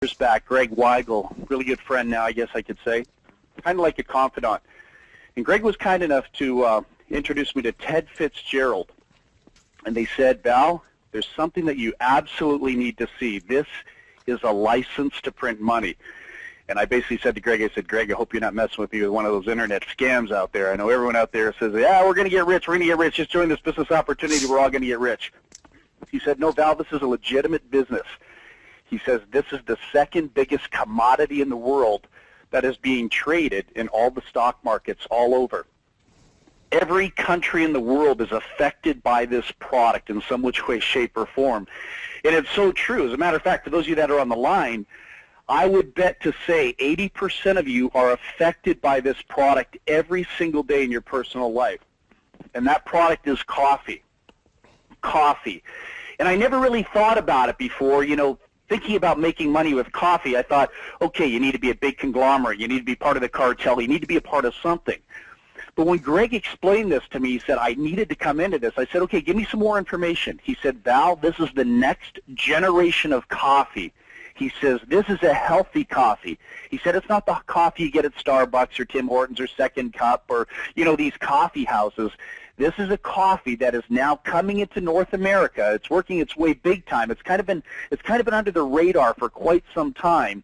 Years back, Greg Weigel, really good friend now, I guess I could say, kind of like a confidant. And Greg was kind enough to introduce me to Ted Fitzgerald. And they said, Val, there's something that you absolutely need to see. This is a license to print money. And I basically said to Greg, I said, Greg, I hope you're not messing with me with one of those internet scams out there. I know everyone out there says, yeah, we're going to get rich, we're going to get rich. Just join this business opportunity, we're all going to get rich. He said, no, Val, this is a legitimate business. He says this is the second biggest commodity in the world that is being traded in all the stock markets all over. Every country in the world is affected by this product in some which way, shape, or form. And it's so true. As a matter of fact, for those of you that are on the line, I would bet to say 80% of you are affected by this product every single day in your personal life. And that product is coffee. Coffee. And I never really thought about it before, thinking about making money with coffee. I thought, okay, you need to be a big conglomerate. You need to be part of the cartel. You need to be a part of something. But when Greg explained this to me, he said, I needed to come into this. I said, okay, give me some more information. He said, Val, this is the next generation of coffee. He says, this is a healthy coffee. He said, it's not the coffee you get at Starbucks or Tim Hortons or Second Cup or, these coffee houses. This is a coffee that is now coming into North America. It's working its way big time. It's kind of been under the radar for quite some time.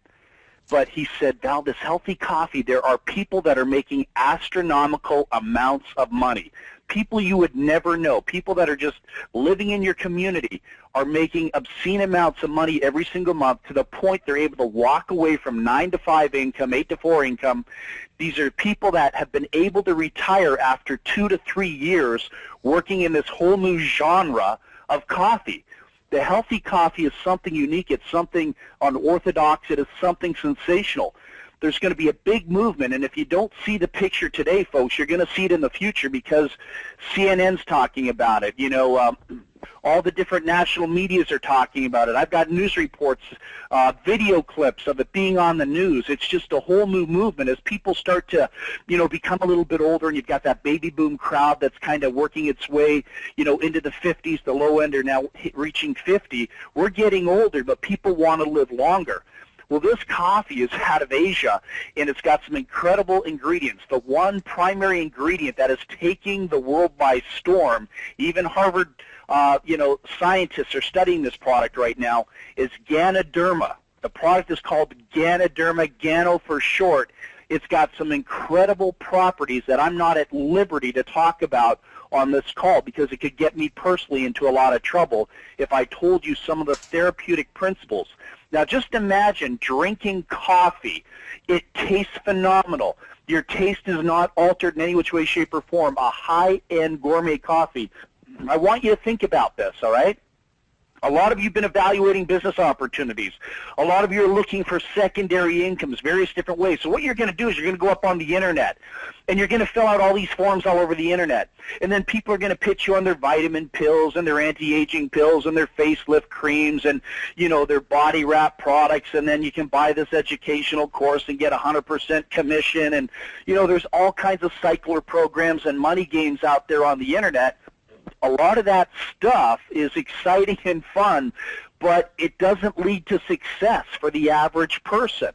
But he said, Val, this healthy coffee, there are people that are making astronomical amounts of money. People you would never know, people that are just living in your community are making obscene amounts of money every single month to the point they're able to walk away from 9 to 5 income, 8 to 4 income. These are people that have been able to retire after 2 to 3 years working in this whole new genre of coffee. The healthy coffee is something unique. It's something unorthodox. It is something sensational. There's going to be a big movement, and if you don't see the picture today, folks, you're going to see it in the future because CNN's talking about it. All the different national medias are talking about it. I've got news reports, video clips of it being on the news. It's just a whole new movement as people start to, become a little bit older, and you've got that baby boom crowd that's kind of working its way, into the 50s. The low end are now reaching 50. We're getting older, but people want to live longer. Well, this coffee is out of Asia, and it's got some incredible ingredients. The one primary ingredient that is taking the world by storm, even Harvard, scientists are studying this product right now, is Ganoderma. The product is called Ganoderma, Gano for short. It's got some incredible properties that I'm not at liberty to talk about on this call because it could get me personally into a lot of trouble if I told you some of the therapeutic principles. Now, just imagine drinking coffee. It tastes phenomenal. Your taste is not altered in any which way, shape, or form. A high-end gourmet coffee. I want you to think about this, all right? A lot of you have been evaluating business opportunities. A lot of you are looking for secondary incomes, various different ways. So what you're going to do is you're going to go up on the Internet, and you're going to fill out all these forms all over the Internet. And then people are going to pitch you on their vitamin pills and their anti-aging pills and their facelift creams and, their body wrap products. And then you can buy this educational course and get 100% commission. And, there's all kinds of cycler programs and money games out there on the Internet. A lot of that stuff is exciting and fun, but it doesn't lead to success for the average person.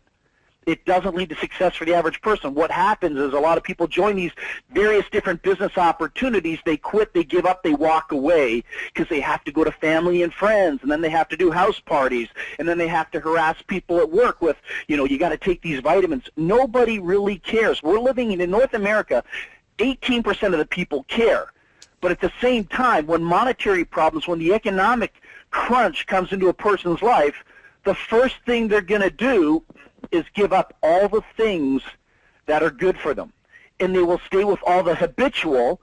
It doesn't lead to success for the average person. What happens is a lot of people join these various different business opportunities. They quit, they give up, they walk away because they have to go to family and friends, and then they have to do house parties, and then they have to harass people at work with, you got to take these vitamins. Nobody really cares. We're living in North America, 18% of the people care. But at the same time, when monetary problems, when the economic crunch comes into a person's life, the first thing they're going to do is give up all the things that are good for them. And they will stay with all the habitual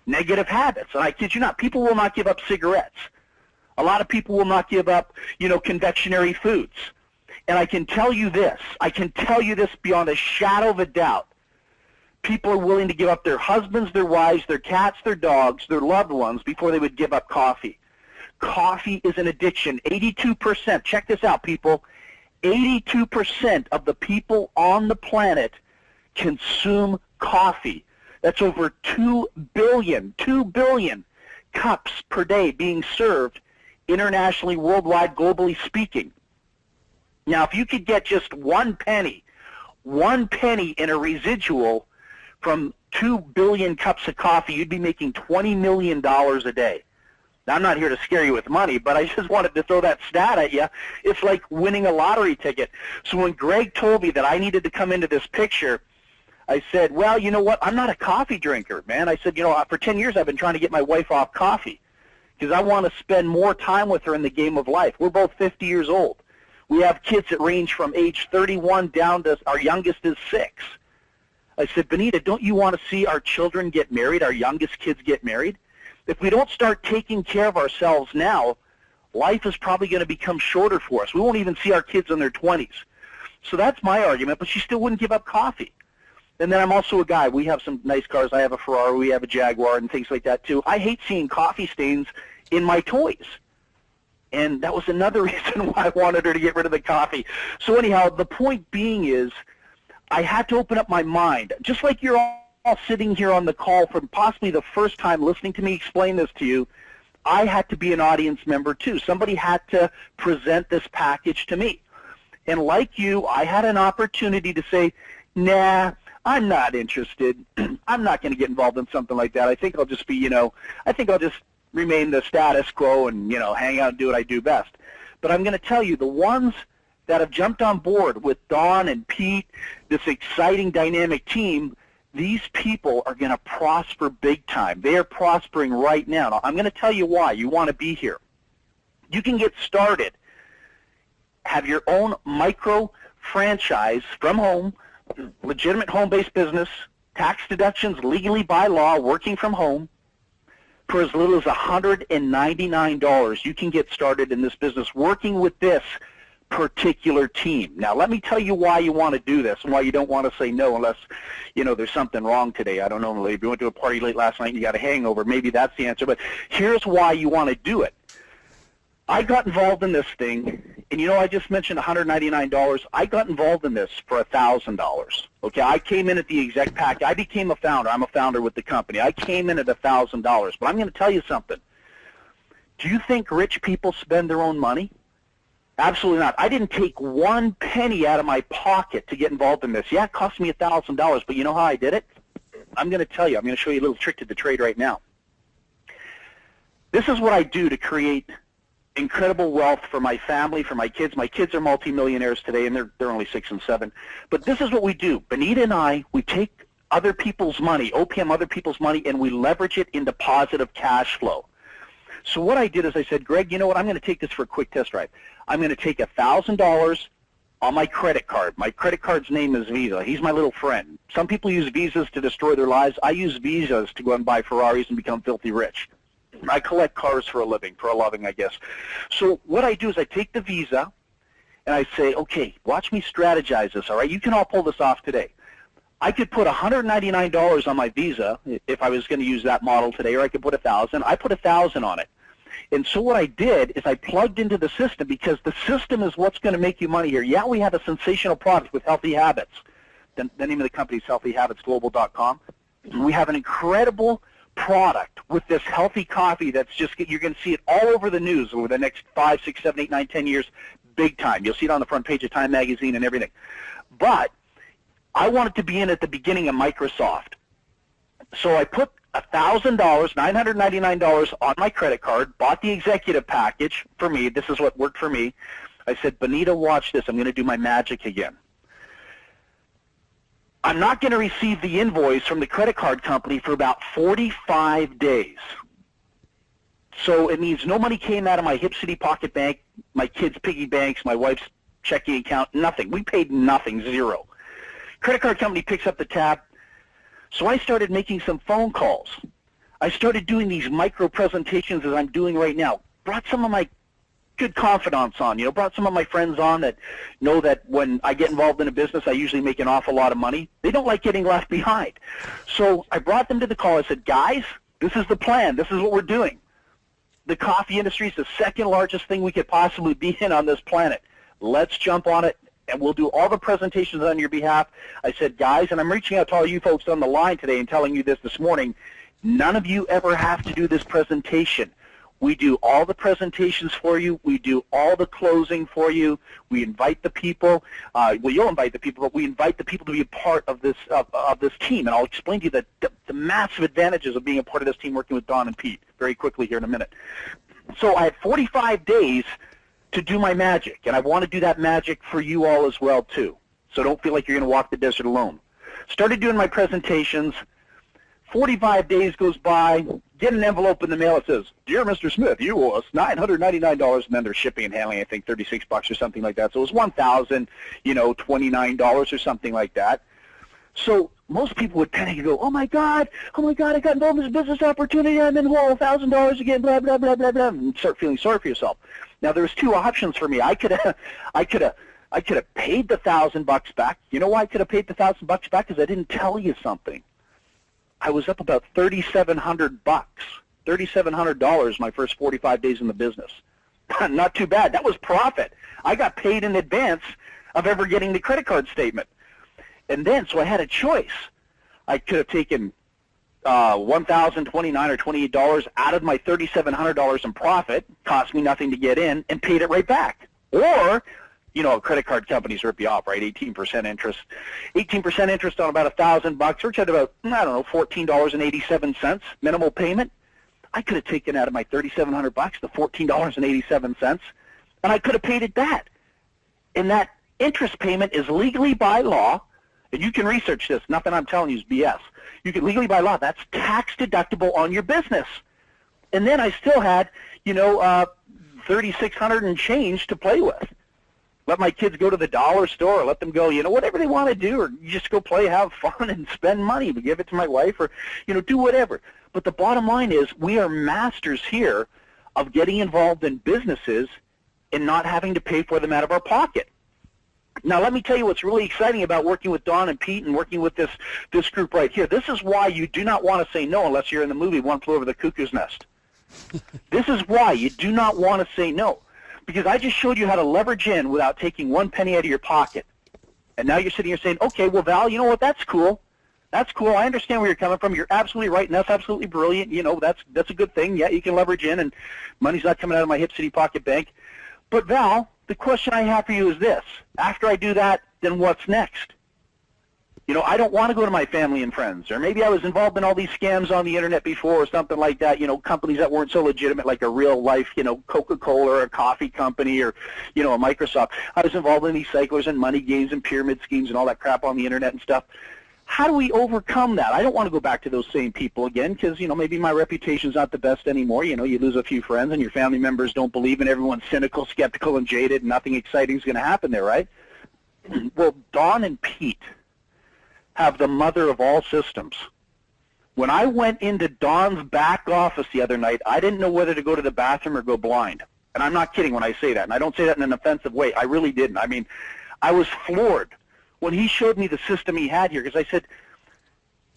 negative habits. And I kid you not, people will not give up cigarettes. A lot of people will not give up, confectionery foods. And I can tell you this beyond a shadow of a doubt. People are willing to give up their husbands, their wives, their cats, their dogs, their loved ones before they would give up coffee. Coffee is an addiction. 82%, check this out, people, 82% of the people on the planet consume coffee. That's over 2 billion cups per day being served internationally, worldwide, globally speaking. Now, if you could get just 1 penny in a residual from 2 billion cups of coffee, you'd be making $20 million a day. Now, I'm not here to scare you with money, but I just wanted to throw that stat at you. It's like winning a lottery ticket. So when Greg told me that I needed to come into this picture, I said, well, you know what? I'm not a coffee drinker, man. I said, you know, for 10 years I've been trying to get my wife off coffee because I want to spend more time with her in the game of life. We're both 50 years old. We have kids that range from age 31 down to our youngest is 6. I said, Benita, don't you want to see our children get married, our youngest kids get married? If we don't start taking care of ourselves now, life is probably going to become shorter for us. We won't even see our kids in their 20s. So that's my argument, but she still wouldn't give up coffee. And then I'm also a guy. We have some nice cars. I have a Ferrari. We have a Jaguar and things like that, too. I hate seeing coffee stains in my toys. And that was another reason why I wanted her to get rid of the coffee. So anyhow, the point being is I had to open up my mind. Just like you're all sitting here on the call for possibly the first time listening to me explain this to you, I had to be an audience member, too. Somebody had to present this package to me. And like you, I had an opportunity to say, nah, I'm not interested. I'm not going to get involved in something like that. I think I'll just be, you know, I think I'll just remain the status quo and, you know, hang out and do what I do best. But I'm going to tell you, the ones that have jumped on board with Don and Pete, this exciting, dynamic team, these people are going to prosper big time. They are prospering right now. Now, I'm going to tell you why. You want to be here. You can get started, have your own micro franchise from home, legitimate home-based business, tax deductions legally by law, working from home. For as little as $199, you can get started in this business working with this particular team. Now, let me tell you why you want to do this and why you don't want to say no unless, you know, there's something wrong today. I don't know. If you went to a party late last night and you got a hangover, maybe that's the answer. But here's why you want to do it. I got involved in this thing, and you know, I just mentioned $199. I got involved in this for $1,000. Okay, I came in at the exec pack. I became a founder. I'm a founder with the company. I came in at $1,000. But I'm going to tell you something. Do you think rich people spend their own money? Absolutely not. I didn't take 1 penny out of my pocket to get involved in this. Yeah, it cost me $1,000, but you know how I did it? I'm going to tell you. I'm going to show you a little trick to the trade right now. This is what I do to create incredible wealth for my family, for my kids. My kids are multimillionaires today, and they're only 6 and 7. But this is what we do. Benita and I, we take other people's money, OPM other people's money, and we leverage it into positive cash flow. So what I did is I said, Greg, you know what? I'm going to take this for a quick test drive. I'm going to take $1,000 on my credit card. My credit card's name is Visa. He's my little friend. Some people use Visas to destroy their lives. I use Visas to go and buy Ferraris and become filthy rich. I collect cars for a living, I guess. So what I do is I take the Visa and I say, okay, watch me strategize this, all right? You can all pull this off today. I could put $199 on my Visa if I was going to use that model today, or I could put $1,000. I put $1,000 on it. And so what I did is I plugged into the system, because the system is what's going to make you money here. Yeah, we have a sensational product with Healthy Habits. The name of the company is healthyhabitsglobal.com. We have an incredible product with this healthy coffee that's just, you're going to see it all over the news over the next 5, 6, 7, 8, 9, 10 years, big time. You'll see it on the front page of Time Magazine and everything. But I wanted to be in at the beginning of Microsoft. So I put $1,000, $999 on my credit card, bought the executive package for me. This is what worked for me. I said, Benita, watch this. I'm going to do my magic again. I'm not going to receive the invoice from the credit card company for about 45 days. So it means no money came out of my Hip City Pocket Bank, my kids' piggy banks, my wife's checking account, nothing. We paid nothing, zero. Credit card company picks up the tab. So I started making some phone calls. I started doing these micro presentations as I'm doing right now. Brought some of my good confidants on, brought some of my friends on that know that when I get involved in a business, I usually make an awful lot of money. They don't like getting left behind. So I brought them to the call. I said, guys, this is the plan. This is what we're doing. The coffee industry is the second largest thing we could possibly be in on this planet. Let's jump on it, and we'll do all the presentations on your behalf. I said, guys, and I'm reaching out to all you folks on the line today and telling you this morning, none of you ever have to do this presentation. We do all the presentations for you. We do all the closing for you. We invite the people. Well, you'll invite the people, but we invite the people to be a part of this team. And I'll explain to you the massive advantages of being a part of this team working with Don and Pete very quickly here in a minute. So I have 45 days to do my magic, and I want to do that magic for you all as well, too. So don't feel like you're going to walk the desert alone. Started doing my presentations. 45 days goes by, get an envelope in the mail that says, "Dear Mr. Smith, you owe us $999, and then there's shipping and handling, I think $36 or something like that. So it was $1,029 or something like that. So most people would panic and go, oh my God, I got involved in this business opportunity, I'm in the hole, $1,000 again, blah, blah, blah, blah, blah, and start feeling sorry for yourself. Now there's two options for me. I could have paid the $1,000 back. You know why I could have paid the $1,000 back? Because I didn't tell you something. I was up about $3,700, $3,700 my first 45 days in the business. Not too bad. That was profit. I got paid in advance of ever getting the credit card statement. And then, so I had a choice. I could have taken $1,029 or $28 out of my $3,700 in profit, cost me nothing to get in, and paid it right back. Or, you know, credit card companies rip you off, right? 18% interest. 18% interest on about $1,000, which had about, I don't know, $14.87 minimal payment. I could have taken out of my $3,700 the $14.87, and I could have paid it that. And that interest payment is legally by law, and you can research this. Nothing I'm telling you is BS. You can legally by law. That's tax deductible on your business. And then I still had, you know, $3,600 and change to play with. Let my kids go to the dollar store, or let them go, you know, whatever they want to do, or you just go play, have fun, and spend money. But give it to my wife, or, you know, do whatever. But the bottom line is we are masters here of getting involved in businesses and not having to pay for them out of our pocket. Now, let me tell you what's really exciting about working with Don and Pete and working with this group right here. This is why you do not want to say no unless you're in the movie One Flew Over the Cuckoo's Nest. This is why you do not want to say no. Because I just showed you how to leverage in without taking one penny out of your pocket. And now you're sitting here saying, okay, well, Val, you know what, that's cool. That's cool. I understand where you're coming from. You're absolutely right, and that's absolutely brilliant. You know, that's a good thing. Yeah, you can leverage in, and money's not coming out of my Hip City Pocket Bank. But, Val, the question I have for you is this. After I do that, then what's next? You know, I don't want to go to my family and friends, or maybe I was involved in all these scams on the internet before or something like that, you know, companies that weren't so legitimate, like a real life, you know, Coca-Cola or a coffee company or, you know, a Microsoft. I was involved in these cyclers and money games and pyramid schemes and all that crap on the internet and stuff. How do we overcome that? I don't want to go back to those same people again because, you know, maybe my reputation's not the best anymore. You know, you lose a few friends and your family members don't believe, and everyone's cynical, skeptical, and jaded, and nothing exciting is going to happen there, right? Well, Don and Pete have the mother of all systems. When I went into Don's back office the other night, I didn't know whether to go to the bathroom or go blind. And I'm not kidding when I say that, and I don't say that in an offensive way. I really didn't. I mean, I was floored when he showed me the system he had here, because I said,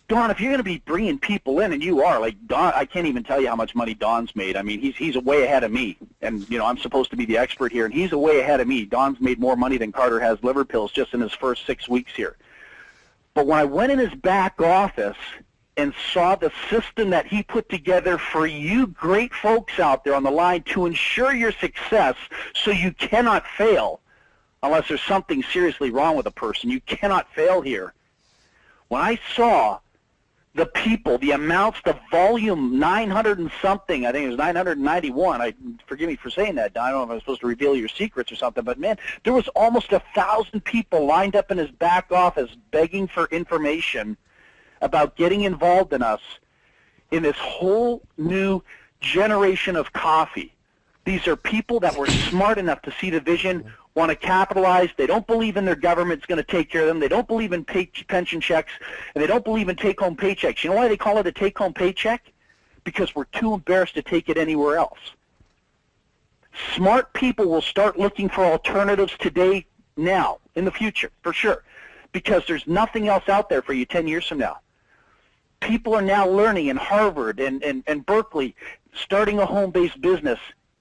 Don, if you're going to be bringing people in, and you are, like Don, I can't even tell you how much money Don's made. I mean, he's way ahead of me, and, you know, I'm supposed to be the expert here, and he's way ahead of me. Don's made more money than Carter has liver pills just in his first 6 weeks here. But when I went in his back office and saw the system that he put together for you great folks out there on the line to ensure your success so you cannot fail unless there's something seriously wrong with a person. You cannot fail here. When I saw the people, the amounts, the volume, 900 and something, I think it was 991. Forgive me for saying that, Don. I don't know if I'm supposed to reveal your secrets or something, but, man, there was almost 1,000 people lined up in his back office begging for information about getting involved in us in this whole new generation of coffee. These are people that were smart enough to see the vision, want to capitalize. They don't believe in their government's going to take care of them. They don't believe in pension checks, and they don't believe in take-home paychecks. You know why they call it a take-home paycheck? Because we're too embarrassed to take it anywhere else. Smart people will start looking for alternatives today, now, in the future, for sure, because there's nothing else out there for you 10 years from now. People are now learning in Harvard and Berkeley, starting a home-based business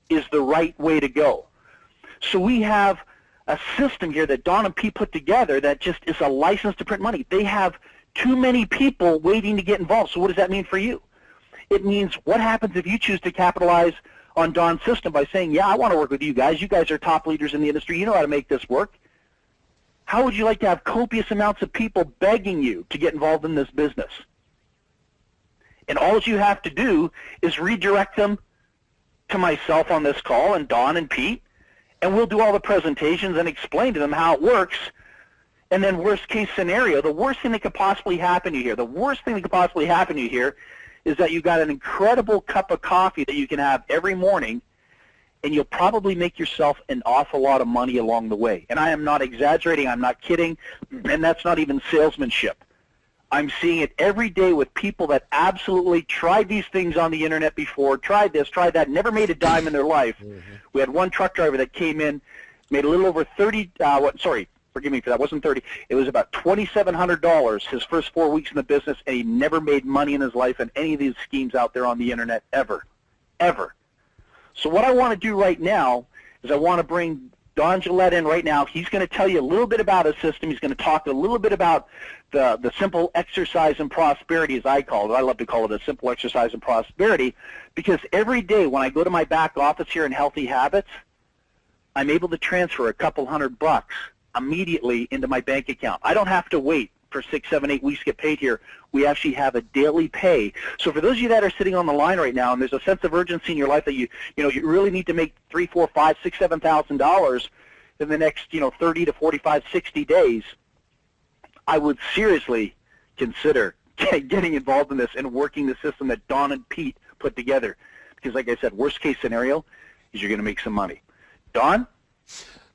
is the right way to go. So we have a system here that Don and Pete put together that just is a license to print money. They have too many people waiting to get involved. So what does that mean for you? It means what happens if you choose to capitalize on Don's system by saying, yeah, I want to work with you guys. You guys are top leaders in the industry. You know how to make this work. How would you like to have copious amounts of people begging you to get involved in this business? And all you have to do is redirect them to myself on this call and Don and Pete, and we'll do all the presentations and explain to them how it works. And then worst case scenario, the worst thing that could possibly happen to you here, the worst thing that could possibly happen to you here is that you've got an incredible cup of coffee that you can have every morning, and you'll probably make yourself an awful lot of money along the way. And I am not exaggerating, I'm not kidding, and that's not even salesmanship. I'm seeing it every day with people that absolutely tried these things on the internet before, tried this, tried that, never made a dime in their life. We had one truck driver that came in, made a little over forgive me for that, wasn't 30. It was about $2,700 his first 4 weeks in the business, and he never made money in his life in any of these schemes out there on the internet ever, ever. So what I want to do right now is I want to bring Don Gillette in right now. He's going to tell you a little bit about his system. He's going to talk a little bit about the simple exercise in prosperity, as I call it. I love to call it a simple exercise in prosperity, because every day when I go to my back office here in Healthy Habits, I'm able to transfer a couple $100 immediately into my bank account. I don't have to wait for 6, 7, 8 weeks to get paid here. We actually have a daily pay. So for those of you that are sitting on the line right now, and there's a sense of urgency in your life that you really need to make $3, $4, $5, $6, $7,000 in the next 30 to 45, 60 days, I would seriously consider getting involved in this and working the system that Don and Pete put together. Because like I said, worst case scenario is you're going to make some money. Don?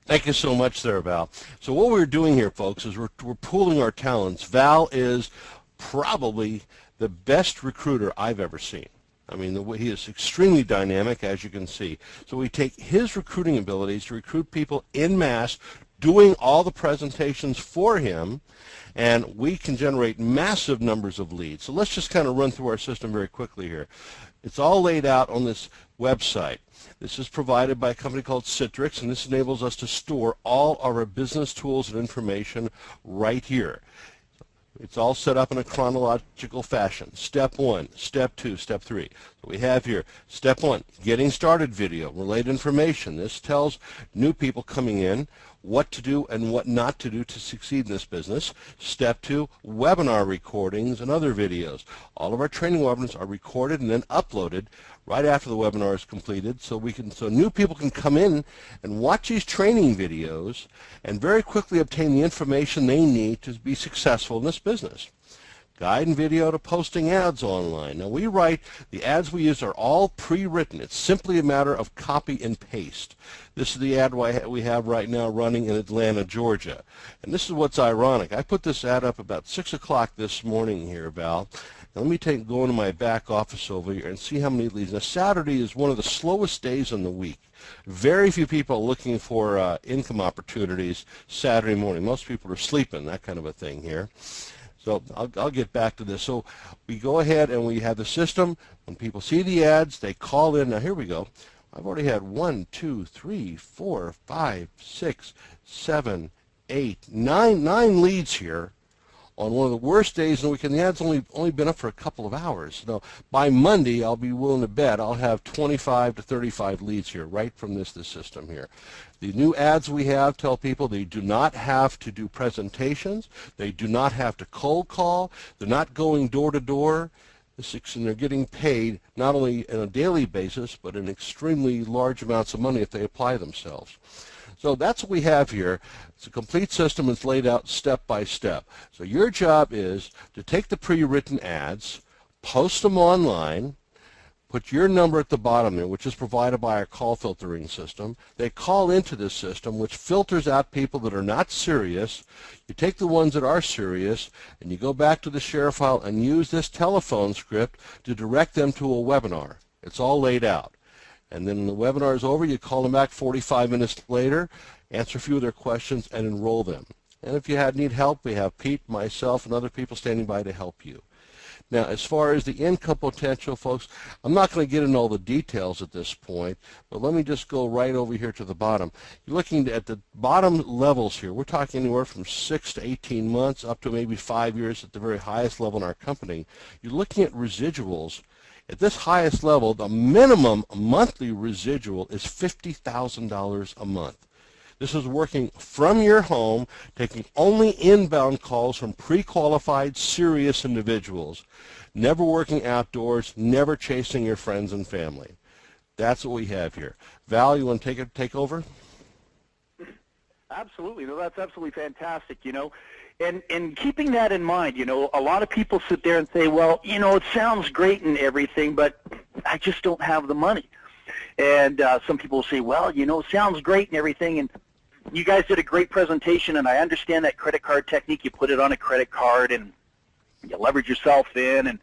Thank you so much there, Val. So what we're doing here, folks, is we're pooling our talents. Val is probably the best recruiter I've ever seen. I mean, he is extremely dynamic, as you can see. So we take his recruiting abilities to recruit people en masse, doing all the presentations for him, and we can generate massive numbers of leads. So let's just kind of run through our system very quickly here. It's all laid out on this website. This is provided by a company called Citrix, and this enables us to store all our business tools and information right here. It's all set up in a chronological fashion. Step 1, Step 2, Step 3. So we have here, Step 1, Getting Started video, related information. This tells new people coming in what to do and what not to do to succeed in this business. Step 2, webinar recordings and other videos. All of our training webinars are recorded and then uploaded right after the webinar is completed, so new people can come in and watch these training videos and very quickly obtain the information they need to be successful in this business. Guide and video to posting ads online. Now the ads we use are all pre-written. It's simply a matter of copy and paste. This is the ad we have right now running in Atlanta, Georgia. And this is what's ironic. I put this ad up about 6 o'clock this morning here, Val. Now let me go into my back office over here and see how many leads. Now Saturday is one of the slowest days in the week. Very few people are looking for income opportunities Saturday morning. Most people are sleeping, that kind of a thing here. So I'll get back to this. So we go ahead and we have the system. When people see the ads, they call in. Now here we go. I've already had 1, 2, 3, 4, 5, 6, 7, 8, 9 leads here on one of the worst days in the week, and the ad's only been up for a couple of hours. Now, by Monday, I'll be willing to bet I'll have 25 to 35 leads here, right from this system here. The new ads we have tell people they do not have to do presentations, they do not have to cold call, they're not going door to door, and they're getting paid not only on a daily basis, but in extremely large amounts of money if they apply themselves. So that's what we have here. It's a complete system. It's laid out step by step. So your job is to take the pre-written ads, post them online, put your number at the bottom there, which is provided by our call filtering system. They call into this system, which filters out people that are not serious. You take the ones that are serious, and you go back to the share file and use this telephone script to direct them to a webinar. It's all laid out. And then when the webinar is over, you call them back 45 minutes later, answer a few of their questions, and enroll them. And if you need help, we have Pete, myself, and other people standing by to help you. Now, as far as the income potential, folks, I'm not going to get into all the details at this point, but let me just go right over here to the bottom. You're looking at the bottom levels here. We're talking anywhere from 6 to 18 months up to maybe 5 years at the very highest level in our company. You're looking at residuals At this highest level, the minimum monthly residual is $50,000 a month. This is working from your home, taking only inbound calls from pre-qualified, serious individuals, never working outdoors, never chasing your friends and family. That's what we have here. Val, you want to take over? Absolutely. No, that's absolutely fantastic, And keeping that in mind, a lot of people sit there and say, well, it sounds great and everything, but I just don't have the money. And some people say, well, it sounds great and everything, and you guys did a great presentation, and I understand that credit card technique. You put it on a credit card, and you leverage yourself in, and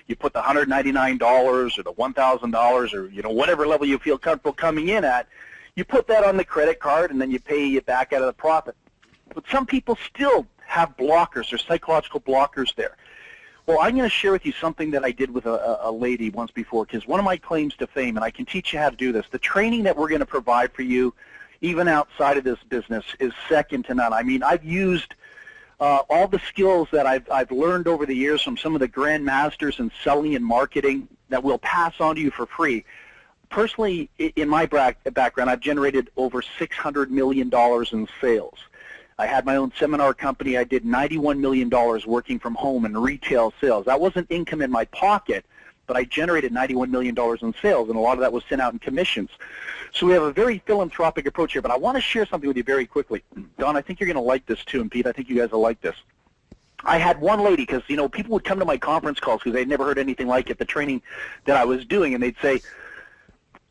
you put the $199 or the $1,000 or, whatever level you feel comfortable coming in at. You put that on the credit card, and then you pay it back out of the profit. But some people still have blockers or psychological blockers there. Well, I'm going to share with you something that I did with a lady once before, because one of my claims to fame, and I can teach you how to do this, the training that we're going to provide for you, even outside of this business, is second to none. I mean, I've used all the skills that I've learned over the years from some of the grand masters in selling and marketing that we'll pass on to you for free. Personally, in my background, I've generated over $600 million in sales. I had my own seminar company. I did $91 million working from home in retail sales. That wasn't income in my pocket, but I generated $91 million in sales, and a lot of that was sent out in commissions. So we have a very philanthropic approach here, but I want to share something with you very quickly. Don, I think you're going to like this too, and Pete, I think you guys will like this. I had one lady, because, people would come to my conference calls because they'd never heard anything like it, the training that I was doing, and they'd say,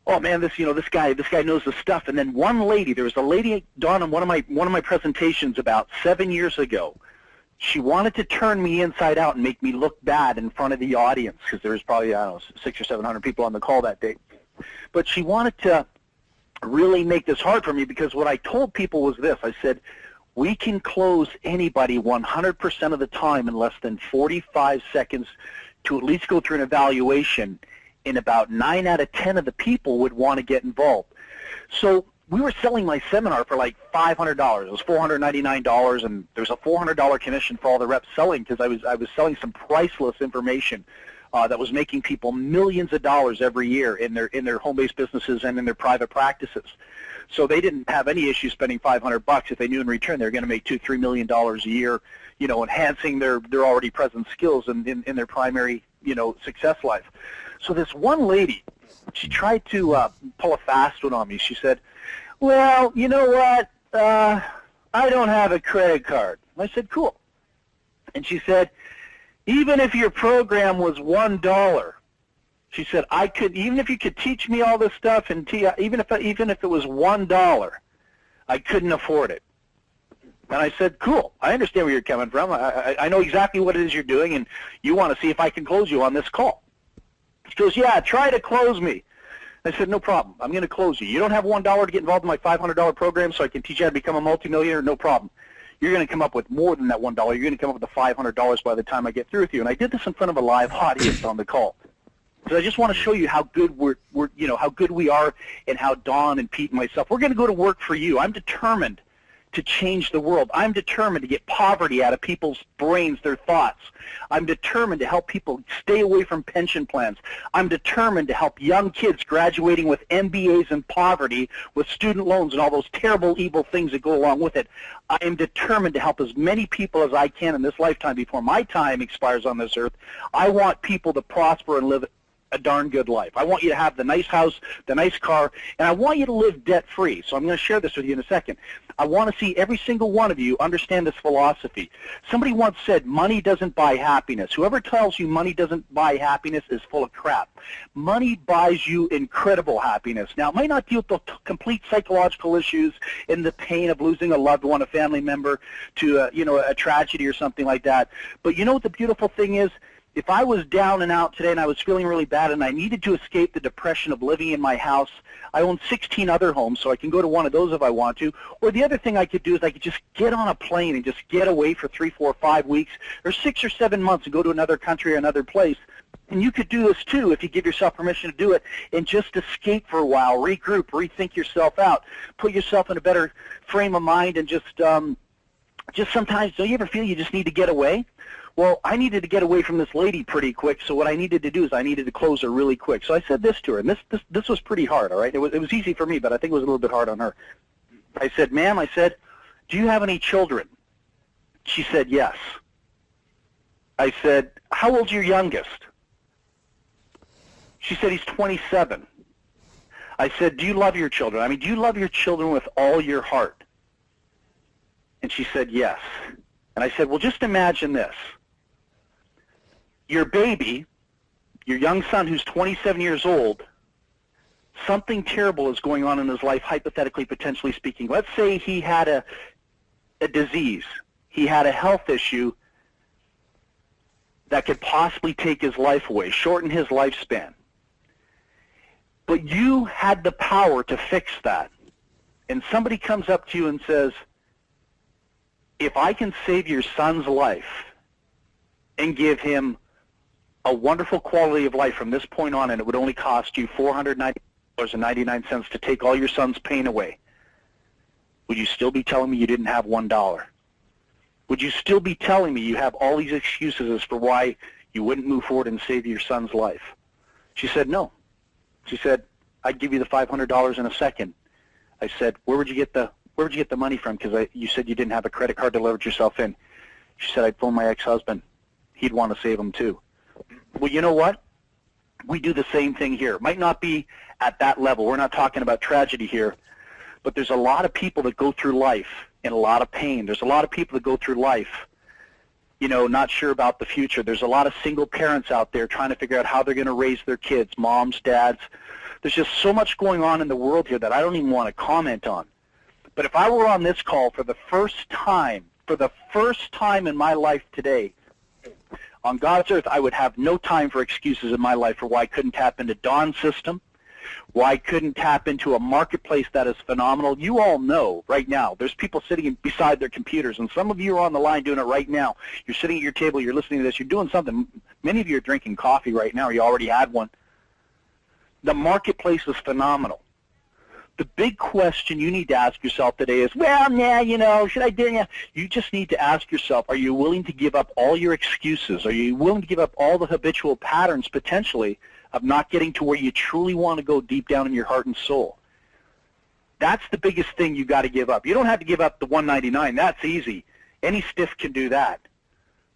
oh man, this guy knows the stuff. And then one lady, there was a lady, Dawn, on one of my presentations about 7 years ago. She wanted to turn me inside out and make me look bad in front of the audience, because there was probably, 600 or 700 people on the call that day. But she wanted to really make this hard for me, because what I told people was this. I said, we can close anybody 100% of the time in less than 45 seconds to at least go through an evaluation, and about 9 out of 10 of the people would want to get involved. So we were selling my seminar for like $500. It was $499, and there's a $400 commission for all the reps selling, because I was selling some priceless information that was making people millions of dollars every year in their home-based businesses and in their private practices. So they didn't have any issue spending $500 if they knew in return they were going to make $2-3 million a year, enhancing their already present skills in their primary, success life. So this one lady, she tried to pull a fast one on me. She said, well, you know what, I don't have a credit card. I said, cool. And she said, even if your program was $1, she said, I could, even if you could teach me all this stuff, and even if it was $1, I couldn't afford it. And I said, cool, I understand where you're coming from. I know exactly what it is you're doing, and you want to see if I can close you on this call. She goes, yeah, try to close me. I said, no problem. I'm going to close you. You don't have $1 to get involved in my $500 program so I can teach you how to become a multimillionaire? No problem. You're going to come up with more than that $1. You're going to come up with the $500 by the time I get through with you. And I did this in front of a live audience on the call. So I just want to show you how good how good we are, and how Dawn and Pete and myself, we're going to go to work for you. I'm determined to change the world. I'm determined to get poverty out of people's brains, their thoughts. I'm determined to help people stay away from pension plans. I'm determined to help young kids graduating with MBAs in poverty, with student loans and all those terrible, evil things that go along with it. I am determined to help as many people as I can in this lifetime before my time expires on this earth. I want people to prosper and live a darn good life. I want you to have the nice house, the nice car, and I want you to live debt-free. So I'm going to share this with you in a second. I want to see every single one of you understand this philosophy. Somebody once said, money doesn't buy happiness. Whoever tells you money doesn't buy happiness is full of crap. Money buys you incredible happiness. Now, it might not deal with the complete psychological issues and the pain of losing a loved one, a family member, to a tragedy or something like that. But you know what the beautiful thing is? If I was down and out today and I was feeling really bad and I needed to escape the depression of living in my house, I own 16 other homes, so I can go to one of those if I want to. Or the other thing I could do is I could just get on a plane and just get away for 3, 4, 5 weeks, or 6 or 7 months and go to another country or another place. And you could do this too if you give yourself permission to do it, and just escape for a while, regroup, rethink yourself out, put yourself in a better frame of mind, and just sometimes, don't you ever feel you just need to get away? Well, I needed to get away from this lady pretty quick, so what I needed to do is I needed to close her really quick. So I said this to her, and this was pretty hard, all right? It was easy for me, but I think it was a little bit hard on her. I said, ma'am, I said, do you have any children? She said, yes. I said, how old's your youngest? She said, he's 27. I said, do you love your children? I mean, do you love your children with all your heart? And she said, yes. And I said, well, just imagine this. Your baby, your young son who's 27 years old, something terrible is going on in his life, hypothetically, potentially speaking. Let's say he had a disease. He had a health issue that could possibly take his life away, shorten his lifespan. But you had the power to fix that. And somebody comes up to you and says, if I can save your son's life and give him a wonderful quality of life from this point on, and it would only cost you $490.99 to take all your son's pain away, would you still be telling me you didn't have $1? Would you still be telling me you have all these excuses as for why you wouldn't move forward and save your son's life? She said, no. She said, I'd give you the $500 in a second. I said, where would you get the money from? Because you said you didn't have a credit card to leverage yourself in. She said, I'd phone my ex-husband. He'd want to save him too. Well, you know what? We do the same thing here. It might not be at that level. We're not talking about tragedy here. But there's a lot of people that go through life in a lot of pain. There's a lot of people that go through life, you know, not sure about the future. There's a lot of single parents out there trying to figure out how they're going to raise their kids, moms, dads. There's just so much going on in the world here that I don't even want to comment on. But if I were on this call for the first time in my life today, on God's earth, I would have no time for excuses in my life for why I couldn't tap into Don's system, why I couldn't tap into a marketplace that is phenomenal. You all know right now, there's people sitting beside their computers, and some of you are on the line doing it right now. You're sitting at your table, you're listening to this, you're doing something. Many of you are drinking coffee right now, or you already had one. The marketplace is phenomenal. The big question you need to ask yourself today is, well, yeah, you know, should I do it? You just need to ask yourself, are you willing to give up all your excuses? Are you willing to give up all the habitual patterns, potentially, of not getting to where you truly want to go deep down in your heart and soul? That's the biggest thing you got to give up. You don't have to give up the $199. That's easy. Any stiff can do that.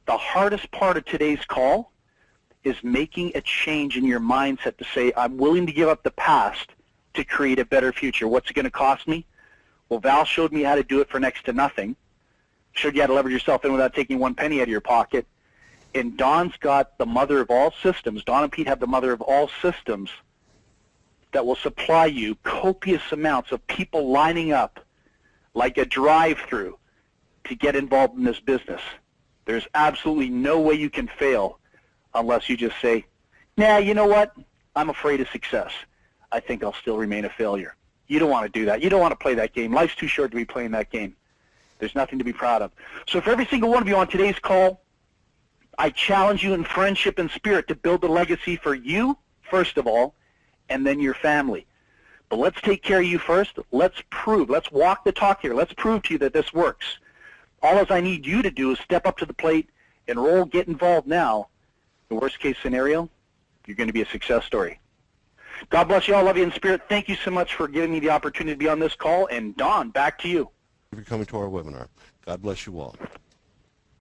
The hardest part of today's call is making a change in your mindset to say, I'm willing to give up the past to create a better future. What's it going to cost me? Well, Val showed me how to do it for next to nothing. Showed you how to leverage yourself in without taking one penny out of your pocket. And Don's got the mother of all systems. Don and Pete have the mother of all systems that will supply you copious amounts of people lining up like a drive-through to get involved in this business. There's absolutely no way you can fail unless you just say, nah, you know what? I'm afraid of success. I think I'll still remain a failure. You don't want to do that. You don't want to play that game. Life's too short to be playing that game. There's nothing to be proud of. So for every single one of you on today's call, I challenge you in friendship and spirit to build a legacy for you, first of all, and then your family. But let's take care of you first. Let's prove. Let's walk the talk here. Let's prove to you that this works. All I need you to do is step up to the plate, enroll, get involved now. The worst case scenario, you're going to be a success story. God bless you all. Love you in spirit. Thank you so much for giving me the opportunity to be on this call. And Don, back to you. Thank you for coming to our webinar. God bless you all.